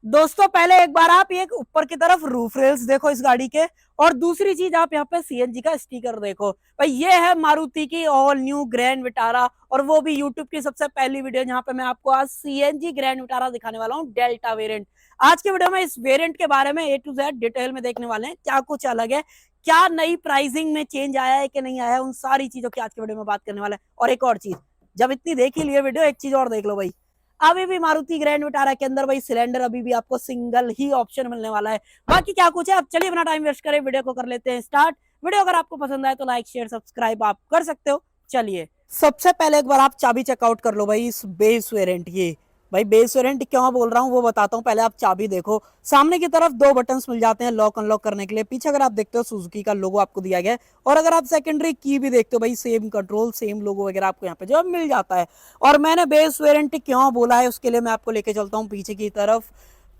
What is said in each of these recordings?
दोस्तों पहले एक बार आप एक ऊपर की तरफ रूफ रेल्स देखो इस गाड़ी के, और दूसरी चीज आप यहाँ पे सीएनजी का स्टिकर देखो। भाई ये है मारुति की ऑल न्यू ग्रैंड विटारा, और वो भी यूट्यूब की सबसे पहली वीडियो जहाँ पे मैं आपको आज सीएनजी ग्रैंड विटारा दिखाने वाला हूँ, डेल्टा वेरिएंट। आज के वीडियो में इस वेरिएंट के बारे में ए टू जेड डिटेल में देखने वाले हैं, क्या कुछ अलग है, क्या नई प्राइसिंग में चेंज आया है कि नहीं आया है, उन सारी चीजों की आज के वीडियो में बात करने वाले हैं। और एक और चीज, जब इतनी देख ही लिए वीडियो, एक चीज और देख लो भाई, अभी भी मारुति ग्रैंड विटारा के अंदर भाई सिलेंडर अभी भी आपको सिंगल ही ऑप्शन मिलने वाला है। बाकी क्या कुछ है, अब चलिए अपना टाइम वेस्ट करें, वीडियो को कर लेते हैं स्टार्ट। वीडियो अगर आपको पसंद आए तो लाइक शेयर सब्सक्राइब आप कर सकते हो। चलिए सबसे पहले एक बार आप चाबी चेकआउट कर लो भाई, इस बेस वेरिएंट ये भाई बेस वेरिएंट क्यों बोल रहा हूँ वो बताता हूँ। पहले आप चाबी देखो, सामने की तरफ दो बटन्स मिल जाते हैं लॉक अनलॉक करने के लिए। पीछे अगर आप देखते हो सुजुकी का लोगो आपको दिया गया है, और अगर आप सेकेंडरी की भी देखते हो भाई सेम कंट्रोल सेम लोगो वगैरह आपको यहाँ पे जो मिल जाता है। और मैंने बेस वेरिएंट क्यों बोला है उसके लिए मैं आपको लेके चलता हूँ पीछे की तरफ।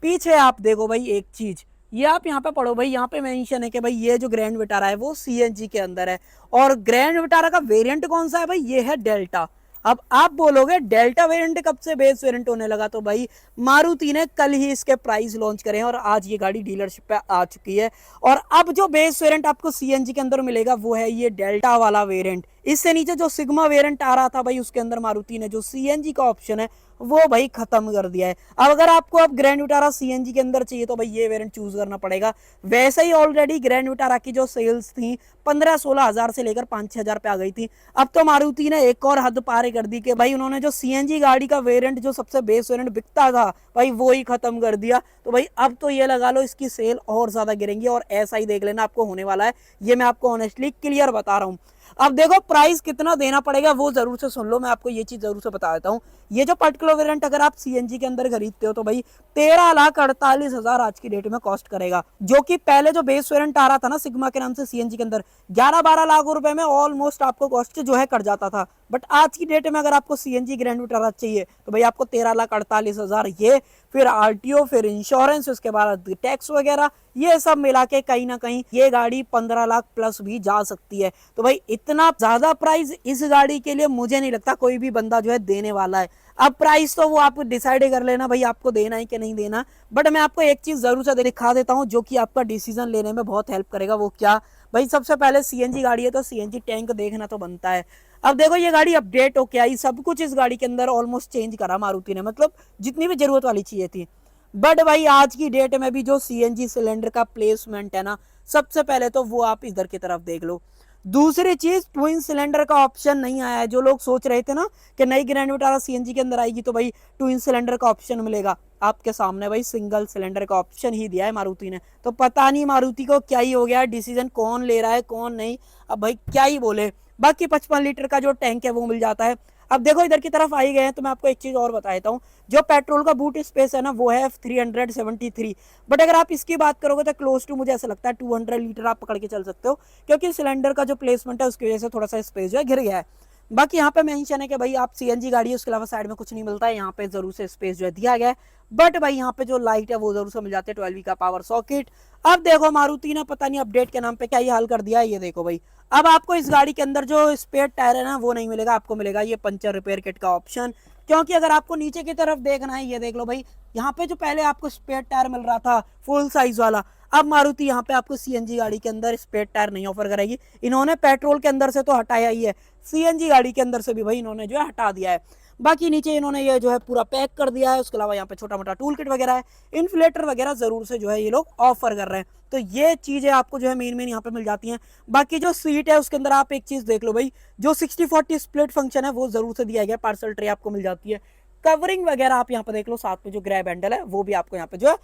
पीछे आप देखो भाई एक चीज, ये आप यहाँ पे पढ़ो भाई, यहाँ पे मेंशन है कि भाई ये जो ग्रैंड विटारा है वो सीएनजी के अंदर है, और ग्रैंड विटारा का वेरिएंट कौन सा है भाई, ये है डेल्टा। अब आप बोलोगे डेल्टा वेरिएंट कब से बेस वेरिएंट होने लगा, तो भाई मारुति ने कल ही इसके प्राइस लॉन्च करे हैं और आज ये गाड़ी डीलरशिप पे आ चुकी है। और अब जो बेस वेरिएंट आपको सीएनजी के अंदर मिलेगा वो है ये डेल्टा वाला वेरिएंट। इससे नीचे जो सिग्मा वेरिएंट आ रहा था भाई उसके अंदर मारुति ने जो सीएनजी का ऑप्शन है वो भाई खत्म कर दिया है। अब अगर आपको अब ग्रैंड विटारा सीएनजी के अंदर चाहिए तो भाई ये वेरिएंट चूज करना पड़ेगा। वैसे ही ऑलरेडी ग्रैंड विटारा की जो सेल्स थी 15-16 हजार से लेकर 5-6 हजार पे आ गई थी। अब तो मारुति ने एक और हद पार कर दी कि भाई उन्होंने जो सीएनजी गाड़ी का वेरिएंट जो सबसे बेस वेरिएंट बिकता था भाई वो ही खत्म कर दिया। तो भाई अब तो ये लगा लो इसकी सेल और ज्यादा गिरेंगी, और ऐसा ही देख लेना आपको होने वाला है। ये मैं आपको ऑनेस्टली क्लियर बता रहा हूँ। अब देखो प्राइस कितना देना पड़ेगा वो जरूर से सुन लो, मैं आपको ये चीज जरूर से बता देता हूँ। ये जो पर्टिकुलर वेरिएंट अगर आप सीएनजी के अंदर खरीदते हो तो भाई 13,48,000 आज की डेट में कॉस्ट करेगा, जो कि पहले जो बेस वेरिएंट आ रहा था ना सिग्मा के नाम से सीएनजी के अंदर 11-12 लाख रुपए में ऑलमोस्ट आपको कॉस्ट जो है कर जाता था। बट आज की डेट में अगर आपको सीएनजी ग्रैंड विटारा चाहिए तो भाई आपको 13,48,000 ये, फिर आरटीओ, फिर इंश्योरेंस, उसके बाद टैक्स वगैरह, ये सब मिला के कहीं ना कहीं ये गाड़ी 15 लाख प्लस भी जा सकती है। तो भाई इतना ज्यादा प्राइस इस गाड़ी के लिए मुझे नहीं लगता कोई भी बंदा जो है देने वाला है। अब प्राइस तो वो आप डिसाइड कर लेना भाई आपको देना है कि नहीं देना। बट मैं आपको एक चीज जरूर से दिखा देता हूँ जो कि आपका डिसीजन लेने में बहुत हेल्प करेगा। वो क्या भाई, सबसे पहले सीएनजी गाड़ी है तो सीएनजी टैंक देखना तो बनता है। अब देखो ये गाड़ी अपडेट होके आई, सब कुछ इस गाड़ी के अंदर ऑलमोस्ट चेंज करा मारुति ने, मतलब जितनी भी जरूरत वाली चीजें थी। बट भाई आज की डेट में भी जो सीएनजी सिलेंडर का प्लेसमेंट है ना, सबसे पहले तो वो आप इधर की तरफ देख लो। दूसरी चीज, ट्विन सिलेंडर का ऑप्शन नहीं आया है। जो लोग सोच रहे थे ना कि नई ग्रैंड विटारा सीएनजी के अंदर आएगी तो भाई ट्विन सिलेंडर का ऑप्शन मिलेगा, आपके सामने भाई सिंगल सिलेंडर का ऑप्शन ही दिया है मारुति ने। तो पता नहीं मारुति को क्या ही हो गया, डिसीजन कौन ले रहा है कौन नहीं, अब भाई क्या ही बोले। बाकी 55 लीटर का जो टैंक है वो मिल जाता है। अब देखो इधर की तरफ आई गए हैं तो मैं आपको एक चीज और बता देता हूँ, जो पेट्रोल का बूट स्पेस है ना वो है 373। बट अगर आप इसकी बात करोगे तो क्लोज टू मुझे ऐसा लगता है 200 लीटर आप पकड़ के चल सकते हो, क्योंकि सिलेंडर का जो प्लेसमेंट है उसकी वजह से थोड़ा सा स्पेस जो है गिर गया है। बाकी यहाँ पे मेंशन है कि भाई आप सीएनजी गाड़ी है उसके अलावा साइड में कुछ नहीं मिलता है, यहाँ पे जरूर से स्पेस जो है दिया गया है। बट भाई यहाँ पे जो लाइट है वो जरूर से मिल जाते हैं, 12V का पावर सॉकेट। अब देखो मारुति ने पता नहीं अपडेट के नाम पे क्या ही हाल कर दिया है, ये देखो भाई अब आपको इस गाड़ी के अंदर जो स्पेयर टायर है ना वो नहीं मिलेगा, आपको मिलेगा ये पंचर रिपेयर किट का ऑप्शन। क्योंकि अगर आपको नीचे की तरफ देखना है, ये देख लो भाई, यहाँ पे जो पहले आपको स्पेयर टायर मिल रहा था फुल साइज वाला, अब मारुति यहाँ पे आपको सीएनजी गाड़ी के अंदर स्पेयर टायर नहीं ऑफर करेगी। इन्होंने पेट्रोल के अंदर से तो हटाया ही है, सीएनजी गाड़ी के अंदर से भी भाई इन्होंने जो है हटा दिया है। बाकी नीचे इन्होंने ये जो है पूरा पैक कर दिया है, उसके अलावा यहाँ पे छोटा मोटा टूल किट वगैरह है, इन्फ्लेटर वगैरह जरूर से जो है ये लोग ऑफर कर रहे हैं। तो ये चीजें आपको जो है मेन मेन यहाँ पे मिल जाती हैं। बाकी जो सीट है उसके अंदर आप एक चीज देख लो भाई, जो 60-40 स्प्लिट फंक्शन है वो जरूर से दिया गया, पार्सल ट्रे आपको मिल जाती है, कवरिंग वगैरह आप यहाँ पे देख लो, साथ में जो ग्रैब हैंडल है वो भी आपको यहाँ पे जो है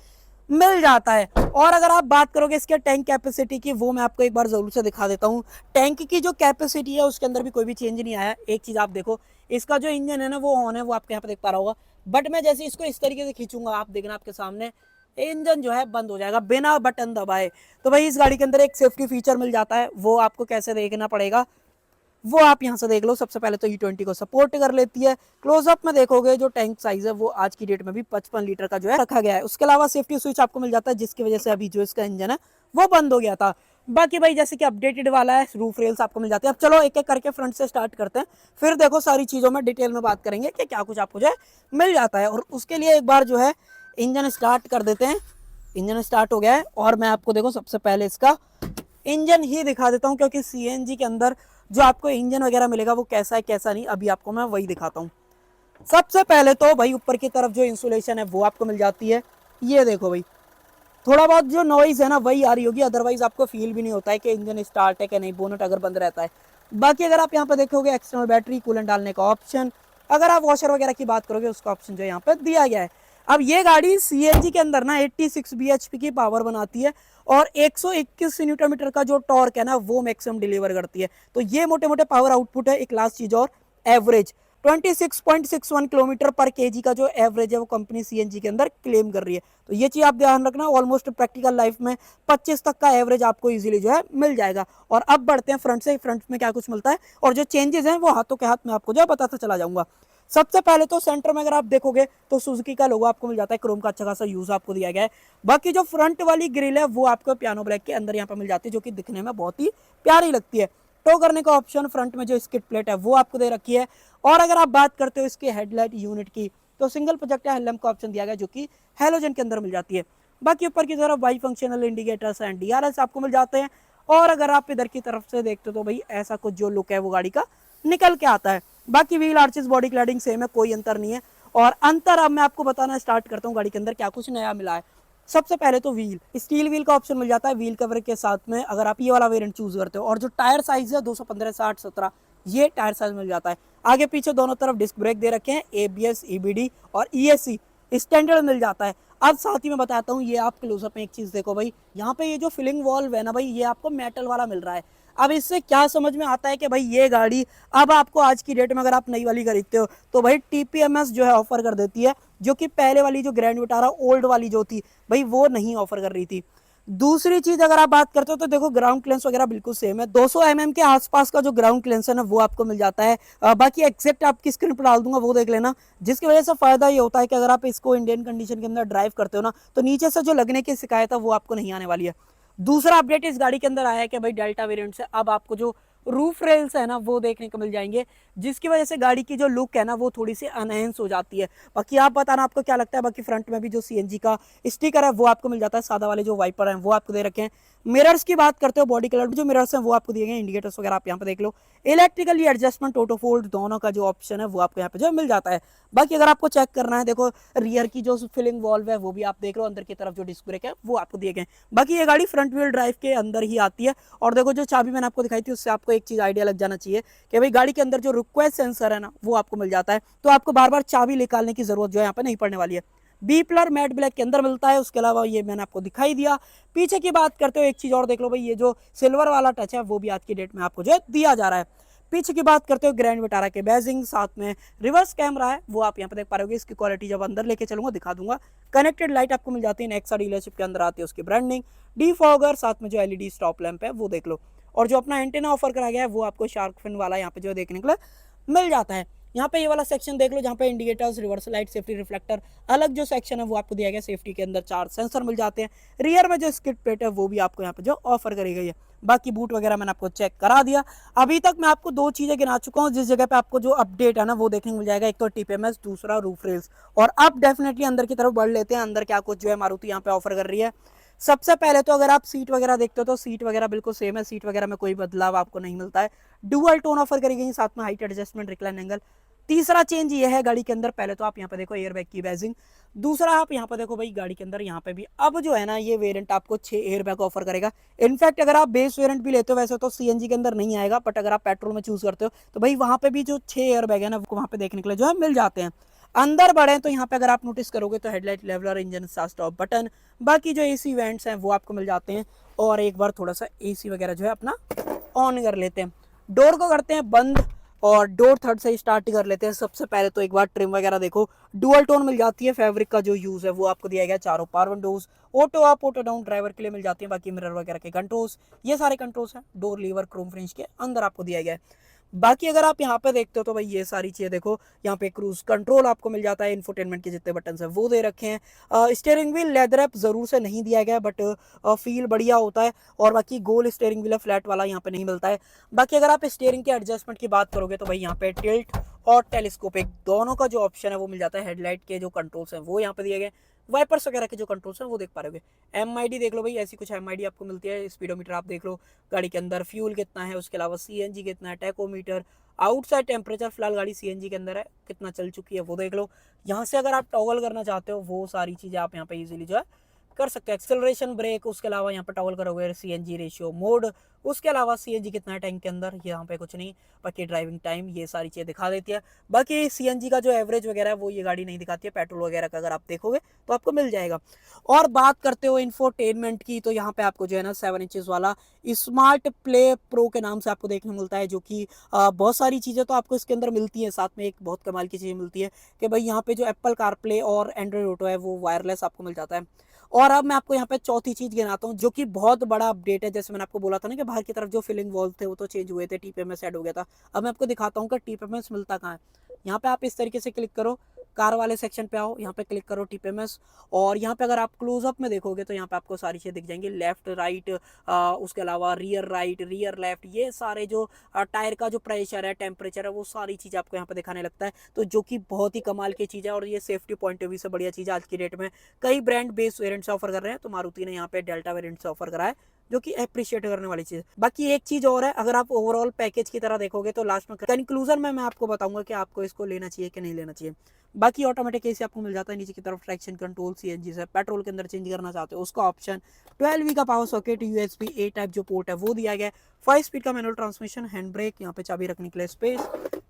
मिल जाता है। और अगर आप बात करोगे इसके टैंक कैपेसिटी की, वो मैं आपको एक बार जरूर से दिखा देता हूँ। टैंक की जो कैपेसिटी है उसके अंदर भी कोई भी चेंज नहीं आया। एक चीज आप देखो, इसका जो इंजन है ना वो ऑन है, वो आपको यहाँ पे देख पा रहा होगा। बट मैं जैसे इसको इस तरीके से खींचूंगा, आप देखना आपके सामने इंजन जो है बंद हो जाएगा बिना बटन दबाए। तो भाई इस गाड़ी के अंदर एक सेफ्टी फीचर मिल जाता है, वो आपको कैसे देखना पड़ेगा वो आप यहाँ से देख लो। सबसे पहले तो E20 को सपोर्ट कर लेती है। क्लोजअप में देखोगे जो टैंक साइज है वो आज की डेट में भी 55 लीटर का जो है रखा गया है। उसके अलावा सेफ्टी स्विच आपको मिल जाता है, जिसकी वजह से अभी जो इसका इंजन है वो बंद हो गया था। बाकी भाई जैसे कि अपडेटेड वाला है, रूफ रेल्स आपको मिल जाते हैं। अब चलो एक एक करके फ्रंट से स्टार्ट करते हैं, फिर देखो सारी चीजों में डिटेल में बात करेंगे कि क्या कुछ आपको जो है मिल जाता है। और उसके लिए एक बार जो है इंजन स्टार्ट कर देते हैं। इंजन स्टार्ट हो गया है और मैं आपको देखो सबसे पहले इसका इंजन ही दिखा देता हूँ, क्योंकि सीएनजी के अंदर जो आपको इंजन वगैरह मिलेगा वो कैसा है कैसा नहीं, अभी आपको मैं वही दिखाता हूँ। सबसे पहले तो भाई ऊपर की तरफ जो इंसुलेशन है वो आपको मिल जाती है। ये देखो भाई, थोड़ा बहुत जो नॉइज है ना वही आ रही होगी, अदरवाइज आपको फील भी नहीं होता है कि इंजन स्टार्ट है कि नहीं, बोनट अगर बंद रहता है। बाकी अगर आप यहाँ पे देखोगे एक्सटर्नल बैटरी, कूलेंट डालने का ऑप्शन, अगर आप वॉशर वगैरह की बात करोगे उसका ऑप्शन जो यहाँ पे दिया गया है। अब ये गाड़ी सीएनजी के अंदर ना 86 bhp की पावर बनाती है और 121 न्यूटन मीटर का जो टॉर्क है ना वो मैक्सिमम डिलीवर करती है। तो ये मोटे मोटे पावर आउटपुट है। एक लास्ट चीज और, एवरेज 26.61 किलोमीटर पर केजी का जो एवरेज है वो कंपनी सीएनजी के अंदर क्लेम कर रही है। तो ये चीज आप ध्यान रखना, ऑलमोस्ट प्रैक्टिकल लाइफ में 25 तक का एवरेज आपको इजीली जो है मिल जाएगा। और अब बढ़ते हैं फ्रंट से, फ्रंट में क्या कुछ मिलता है और जो चेंजेस हैं वो हाथों के हाथ में आपको जो है बताता चला जाऊंगा। सबसे पहले तो सेंटर में अगर आप देखोगे तो सुजुकी का लोगो आपको मिल जाता है, क्रोम का अच्छा खासा यूज आपको दिया गया है। बाकी जो फ्रंट वाली ग्रिल है वो आपको पियानो ब्लैक के अंदर यहाँ पर मिल जाती है, जो कि दिखने में बहुत ही प्यारी लगती है। टो करने का ऑप्शन फ्रंट में जो स्किड प्लेट है वो आपको दे रखी है। और अगर आप बात करते हो इसके हेडलाइट यूनिट की तो सिंगल प्रोजेक्टर हेडलैम्प का ऑप्शन दिया गया, जो कि हेलोजन के अंदर मिल जाती है। बाकी ऊपर की तरफ by functional indicators and DRS आपको मिल जाते हैं। और अगर आप इधर की तरफ से देखते हो तो भाई ऐसा कुछ जो लुक है वो गाड़ी का निकल के आता है। बाकी wheel arches, body cladding same है, कोई अंतर नहीं है। और अंतर अब मैं आपको बताना स्टार्ट करता हूँ गाड़ी के अंदर क्या कुछ नया मिला है। सबसे पहले तो व्हील, स्टील व्हील का ऑप्शन मिल जाता है व्हील कवर के साथ में, अगर आप ये वाला वेरिएंट चूज करते हो। और जो टायर साइज है 215 60 17 ये टायर साइज मिल जाता है। आगे पीछे दोनों तरफ डिस्क ब्रेक दे रखे हैं, एबीएस, ईबीडी और ईएससी स्टैंडर्ड मिल जाता है। अब साथ ही मैं बताता हूँ, ये आप क्लोजअप में एक चीज देखो भाई, यहाँ पे ये जो फिलिंग वॉल्व है ना भाई, ये आपको मेटल वाला मिल रहा है। अब इससे क्या समझ में आता है कि भाई ये गाड़ी अब आपको आज की डेट में अगर आप नई वाली खरीदते हो तो भाई टीपीएमएस जो है ऑफर कर देती है, जो कि पहले वाली जो ग्रैंड विटारा ओल्ड वाली जो थी भाई वो नहीं ऑफर कर रही थी। दूसरी चीज अगर आप बात करते हो तो देखो ग्राउंड क्लियरेंस वगैरह बिल्कुल सेम है, 200 mm के आसपास का जो ग्राउंड क्लियरेंस है ना वो आपको मिल जाता है। बाकी एक्सेप्ट आपकी स्क्रीन पर डाल दूंगा वो देख लेना। जिसकी वजह से फायदा ये होता है कि अगर आप इसको इंडियन कंडीशन के अंदर ड्राइव करते हो ना तो नीचे से जो लगने की शिकायत है वो आपको नहीं आने वाली है। दूसरा अपडेट इस गाड़ी के अंदर आया है कि भाई डेल्टा वेरिएंट से अब आपको जो रूफ रेल्स है ना वो देखने को मिल जाएंगे, जिसकी वजह से गाड़ी की जो लुक है ना वो थोड़ी सी अनहेंस हो जाती है। बाकी आप बताना आपको क्या लगता है। बाकी फ्रंट में भी जो सीएनजी का स्टिकर है वो आपको मिल जाता है, सादा वाले जो वाइपर हैं वो आपको दे रखे हैं। मिरर्स की बात करते हो, बॉडी कलर जो मिरर्स हैं वो आपको दिए गए, इंडिकेटर्स वगैरह आप यहाँ पे देख लो। इलेक्ट्रिकली एडजस्टमेंट, ऑटो फोल्ड दोनों का जो ऑप्शन है वो आपको यहाँ पे जो मिल जाता है। बाकी अगर आपको चेक करना है देखो रियर की जो फिलिंग वॉल्व है वो भी आप देख लो, अंदर की तरफ जो डिस्क ब्रेक है वो आपको दिए गए। बाकी ये गाड़ी फ्रंट व्हील ड्राइव के अंदर ही आती है। और देखो जो चाबी मैंने आपको दिखाई थी उससे आपको एक चीज आइडिया लग जाना चाहिए कि भाई गाड़ी के अंदर जो रिक्वेस्ट सेंसर है ना वो आपको मिल जाता है, तो आपको बार बार चाबी निकालने की जरूरत जो है यहाँ पे नहीं पड़ने वाली है। बी पिलर मैट ब्लैक के अंदर मिलता है। उसके अलावा ये मैंने आपको दिखाई दिया। पीछे की बात करते हो एक चीज और देख लो भाई, ये जो सिल्वर वाला टच है वो भी आज की डेट में आपको जो है दिया जा रहा है। पीछे की बात करते हो ग्रैंड विटारा के बैजिंग, साथ में रिवर्स कैमरा है वो आप यहाँ पे देख पा रहे हो। इसकी क्वालिटी जब अंदर लेके चलूंगा दिखा दूंगा। कनेक्टेड लाइट आपको मिल जाती है, नेक्सा डीलरशिप के अंदर आती है उसकी ब्रांडिंग, डीफॉगर, साथ में जो एलईडी स्टॉप लैंप है वो देख लो। और जो अपना एंटेना ऑफर करा गया है वो आपको शार्क फिन वाला यहाँ पे जो देखने के लिए मिल जाता है। यहाँ पे ये वाला सेक्शन देख लो जहाँ पे indicators, reverse light, safety reflector, अलग जो सेक्शन है वो आपको दिया गया। सेफ्टी के अंदर 4 सेंसर मिल जाते हैं। रियर में जो स्किड प्लेट है वो भी आपको यहाँ पे जो ऑफर करी गई है। बाकी बूट वगैरह मैंने आपको चेक करा दिया। अभी तक मैं आपको 2 चीजें गिना चुका हूँ जिस जगह पे आपको जो अपडेट है ना वो देखने को मिल जाएगा, एक तो टीपीएमएस, दूसरा रूफ रेल्स। और अब डेफिनेटली अंदर की तरफ बढ़ लेते हैं, अंदर क्या कुछ जो है मारुति यहाँ पे ऑफर कर रही है। सबसे पहले तो अगर आप सीट वगैरह देखते हो तो सीट वगैरह बिल्कुल सेम है, सीट वगैरह में कोई बदलाव आपको नहीं मिलता है। डुअल टोन ऑफर करी गई, साथ में हाइट एडजस्टमेंट, रिक्लाइन एंगल। तीसरा चेंज ये है गाड़ी के अंदर, पहले तो आप यहाँ पे देखो एयरबैग की बैजिंग। दूसरा आप यहाँ पे देखो भाई गाड़ी के अंदर यहाँ पे भी अब जो है ना ये वेरिएंट आपको 6 एयरबैग ऑफर करेगा। इनफैक्ट अगर आप बेस वेरिएंट भी लेते हो वैसे तो सीएनजी के अंदर नहीं आएगा, बट अगर आप पेट्रोल में चूज करते हो तो भाई वहां पे भी जो 6 एयरबैग है ना वहां पे देखने के लिए जो है मिल जाते हैं। अंदर बढ़े तो यहाँ पे अगर आप नोटिस करोगे तो headlight, leveller, engine stop button, बाकी जो एसी वेंट्स हैं वो आपको मिल जाते हैं। और एक बार थोड़ा सा एसी वगैरह जो है अपना ऑन कर लेते हैं, डोर को करते हैं बंद और डोर थर्ड से स्टार्ट कर लेते हैं। सबसे पहले तो एक बार ट्रिम वगैरह देखो, डुअल टोन मिल जाती है। फैब्रिक का जो यूज है वो आपको दिया गया, चारों power Windows, auto up auto down driver के लिए मिल जाती है। बाकी मिरर वगैरह के कंट्रोल्स, ये सारे कंट्रोल्स हैं डोर लीवर क्रोम फिनिश के अंदर आपको दिया गया है। बाकी अगर आप यहाँ पे देखते हो तो भाई ये सारी चीजें देखो, यहाँ पे क्रूज कंट्रोल आपको मिल जाता है, इंफोटेनमेंट के जितने बटन है वो दे रखे हैं। स्टीयरिंग व्हील लेदर रैप जरूर से नहीं दिया गया बट फील बढ़िया होता है। और बाकी गोल स्टीयरिंग व्हील है, फ्लैट वाला यहाँ पे नहीं मिलता है। बाकी अगर आप स्टीयरिंग के एडजस्टमेंट की बात करोगे तो भाई यहाँ पे टिल्ट और टेलीस्कोपिक दोनों का जो ऑप्शन है वो मिल जाता है। हेडलाइट के जो कंट्रोल्स हैं वो यहाँ पे दिए गए। वाइपर्स वगैरह के जो कंट्रोल्स हैं वो देख पा रहे हो। MID देख लो भाई, ऐसी कुछ MID आपको मिलती है। स्पीडोमीटर आप देख लो गाड़ी के अंदर, फ्यूल कितना है, उसके अलावा CNG कितना है, टैकोमीटर, आउटसाइड टेम्परेचर, फिलहाल गाड़ी CNG के अंदर है, कितना चल चुकी है वो देख लो। यहाँ से अगर आप टॉगल करना चाहते हो वो सारी चीज़ें आप यहाँ पे इजीली जो है कर सकते हो। एक्सेलरेशन, ब्रेक, उसके अलावा यहाँ पे टॉगल करोगे CNG रेशियो मोड, उसके अलावा CNG कितना है टैंक के अंदर, यहाँ पे कुछ नहीं, बाकी ड्राइविंग टाइम ये सारी चीज़ें दिखा देती है। बाकी CNG का जो एवरेज वगैरह है वो ये गाड़ी नहीं दिखाती है, पेट्रोल वगैरह का अगर आप देखोगे तो आपको मिल जाएगा। और बात करते हो इंफोटेनमेंट की, तो यहाँ पे आपको जो है ना 7 इंचेस वाला स्मार्ट प्ले प्रो के नाम से आपको देखने मिलता है, जो कि बहुत सारी चीज़ें तो आपको इसके अंदर मिलती है। साथ में एक बहुत कमाल की चीज़ मिलती है कि भाई यहाँ पे जो एप्पल कारप्ले और एंड्रॉइड ऑटो है वो वायरलेस आपको मिल जाता है। और अब मैं आपको यहाँ पे चौथी चीज़ गिनाता हूँ, जो कि बहुत बड़ा अपडेट है। जैसे मैंने आपको बोला था ना कि बाहर की तरफ जो फिलिंग वॉल्व थे वो तो चेंज हुए थे, TPMS ऐड हो गया था। अब मैं आपको दिखाता हूँ कि TPMS मिलता कहाँ है। यहाँ पे आप इस तरीके से क्लिक करो, कार वाले सेक्शन पे आओ, यहाँ पे क्लिक करो TPMS, और यहाँ पे अगर आप क्लोजअप में देखोगे तो यहाँ पे आपको सारी चीज़ें दिख जाएंगी, लेफ्ट राइट, उसके अलावा रियर राइट, रियर लेफ्ट, ये सारे जो टायर का जो प्रेशर है, टेम्परेचर है, वो सारी चीज़ आपको यहाँ पे दिखाने लगता है। तो जो कि बहुत ही कमाल की चीज़ है, और ये सेफ्टी पॉइंट ऑफ व्यू से बढ़िया चीज़ है। आज की डेट में कई ब्रांड बेस वेरिएंट से ऑफर कर रहे हैं, तो मारुति ने यहाँ पे डेल्टा वेरिएंट से ऑफर करा है, जो कि अप्रिशिएट करने वाली चीज़ है। बाकी एक चीज़ और है, अगर आप ओवरऑल पैकेज की तरह देखोगे तो लास्ट में कंक्लूजन में मैं आपको बताऊंगा कि आपको इसको लेना चाहिए कि नहीं लेना चाहिए। बाकी ऑटोमेटिक एसी आपको मिल जाता है नीचे की तरफ, ट्रैक्शन कंट्रोल CNG से, पेट्रोल के अंदर चेंज करना चाहते हो उसका ऑप्शन, 12V का पावर सॉकेट, USB-A टाइप जो पोर्ट है वो दिया गया है, 5 स्पीड का मैनुअल ट्रांसमिशन, हैंड ब्रेक, यहाँ पे चाबी रखने के लिए स्पेस,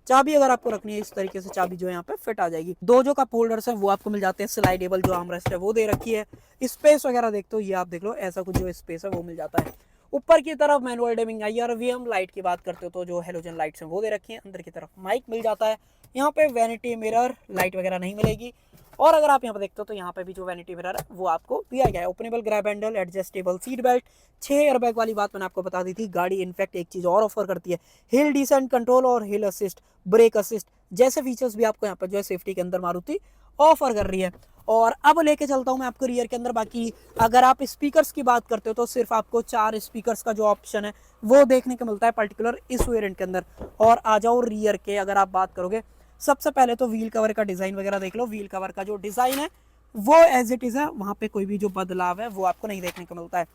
चाबी अगर आपको रखनी है इस तरीके से चाबी जो यहाँ पे फिट आ जाएगी। दो जो कप होल्डर्स है वो आपको मिल जाते हैं, स्लाइडेबल जो आर्मरेस्ट है वो दे रखी है। स्पेस वगैरह देखते हो, ये आप देख लो, ऐसा कुछ जो स्पेस है वो मिल जाता है। ऊपर की तरफ manual dimming IR VM light की बात करते हो तो जो हेलोजन लाइट्स हैं वो दे रखी है। अंदर की तरफ माइक मिल जाता है, यहाँ पे वैनिटी मिरर लाइट वगैरह नहीं मिलेगी। और अगर आप यहाँ पे देखते हो तो यहाँ पे भी जो वैनिटी मिरर है वो आपको दिया गया है। Openable grab handle, adjustable seat belt, 6 airbag वाली बात मैंने आपको बता दी थी। गाड़ी इनफैक्ट एक चीज़ और ऑफर करती है, हिल डिसेंट कंट्रोल और हिल असिस्ट, ब्रेक असिस्ट जैसे फीचर्स भी आपको यहाँ पर जो है सेफ्टी के अंदर मारुति ऑफर कर रही है। और अब लेके चलता हूँ मैं आपको रियर के अंदर। बाकी अगर आप स्पीकर्स की बात करते हो तो सिर्फ आपको 4 स्पीकर्स का जो ऑप्शन है वो देखने को मिलता है पर्टिकुलर इस वेरिएंट के अंदर। और आ जाओ रियर के, अगर आप बात करोगे सबसे पहले तो व्हील कवर का डिज़ाइन वगैरह देख लो। व्हील कवर का जो डिज़ाइन है वो एज इट इज़ है, वहाँ पे कोई भी जो बदलाव है वो आपको नहीं देखने को मिलता है।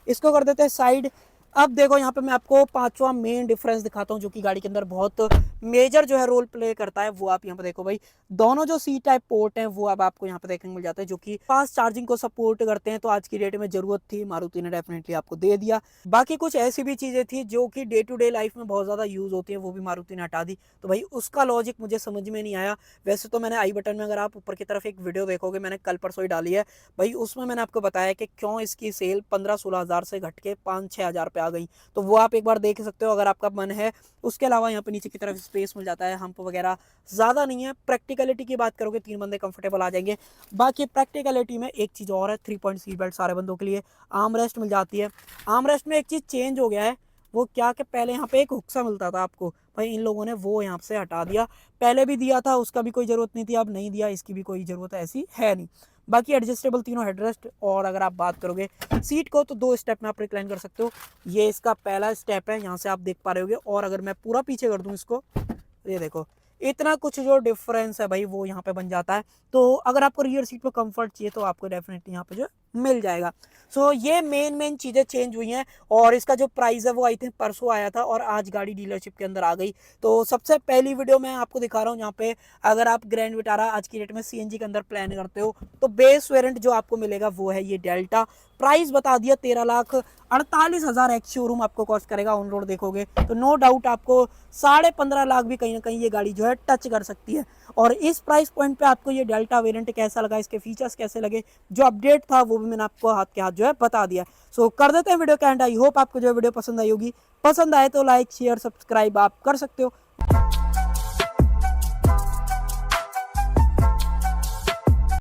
इसको कर देते हैं साइड। अब देखो यहाँ पे मैं आपको पांचवा मेन डिफरेंस दिखाता हूँ, जो कि गाड़ी के अंदर बहुत मेजर जो है रोल प्ले करता है। वो आप यहाँ पे देखो भाई, दोनों जो C टाइप पोर्ट हैं वो अब आपको यहाँ पे देखने को मिल जाता है, जो कि फास्ट चार्जिंग को सपोर्ट करते हैं। तो आज की डेट में जरूरत थी, मारुति ने डेफिनेटली आपको दे दिया। बाकी कुछ ऐसी भी चीजें थी जो कि डे टू डे लाइफ में बहुत ज्यादा यूज होती है, वो भी मारुति ने हटा दी। तो भाई उसका लॉजिक मुझे समझ में नहीं आया। वैसे तो मैंने आई बटन में, अगर आप ऊपर की तरफ एक वीडियो देखोगे, मैंने कल परसों ही डाली है भाई, उसमें मैंने आपको बताया कि क्यों इसकी सेल 15-16 हज़ार से घट के 5-6 हज़ार पे आ गई। तो वो आप एक बार देख सकते हो अगर आपका मन है। उसके अलावा यहाँ पे नीचे की तरफ स्पेस मिल जाता है, हम्प वगैरह ज़्यादा नहीं है। प्रैक्टिकलिटी की बात करोगे 3 बंदे कंफर्टेबल आ जाएंगे। बाकी प्रैक्टिकलिटी में एक चीज़ और है, 3 पॉइंट सीट बेल्ट सारे बंदों के लिए, आर्म रेस्ट मिल जाती है। आर्म रेस्ट में एक चीज़ चेंज हो गया है, वो क्या कि पहले यहाँ पे एक हुक्सा मिलता था आपको, भाई इन लोगों ने वो यहाँ से हटा दिया। पहले भी दिया था, उसका भी कोई ज़रूरत नहीं थी, अब नहीं दिया, इसकी भी कोई ज़रूरत ऐसी है नहीं। बाकी एडजस्टेबल तीनों हेडरेस्ट। और अगर आप बात करोगे सीट को तो 2 स्टेप में आप रिक्लाइन कर सकते हो। ये इसका पहला स्टेप है, यहाँ से आप देख पा रहे होगे। और अगर मैं पूरा पीछे कर दूँ इसको, ये देखो इतना कुछ जो डिफरेंस है भाई वो यहाँ पे बन जाता है। तो अगर आपको रियर सीट पे कंफर्ट चाहिए तो आपको डेफिनेटली यहाँ पे जो मिल जाएगा। सो ये मेन चीज़ें चेंज हुई हैं। और इसका जो प्राइस है वो आई थिंक परसों आया था और आज गाड़ी डीलरशिप के अंदर आ गई। तो सबसे पहली वीडियो मैं आपको दिखा रहा हूँ यहाँ पे, अगर आप ग्रैंड विटारा आज की डेट में CNG के अंदर प्लान करते हो तो बेस वेरिएंट जो आपको मिलेगा वो है ये डेल्टा। प्राइस बता दिया 13,48,000 एक्स शोरूम आपको कॉस्ट करेगा। ऑन रोड देखोगे तो नो डाउट आपको 15.5 लाख भी कहीं ना कहीं ये गाड़ी जो है टच कर सकती है। और इस प्राइस पॉइंट पे आपको ये डेल्टा वेरिएंट कैसा लगा, इसके फीचर्स कैसे लगे, जो अपडेट था वो भी मैंने आपको हाथ के हाथ जो है बता दिया। सो कर देते हैं वीडियो का एंड। आई होप आपको जो वीडियो पसंद आई होगी। पसंद आए तो लाइक शेयर सब्सक्राइब आप कर सकते हो।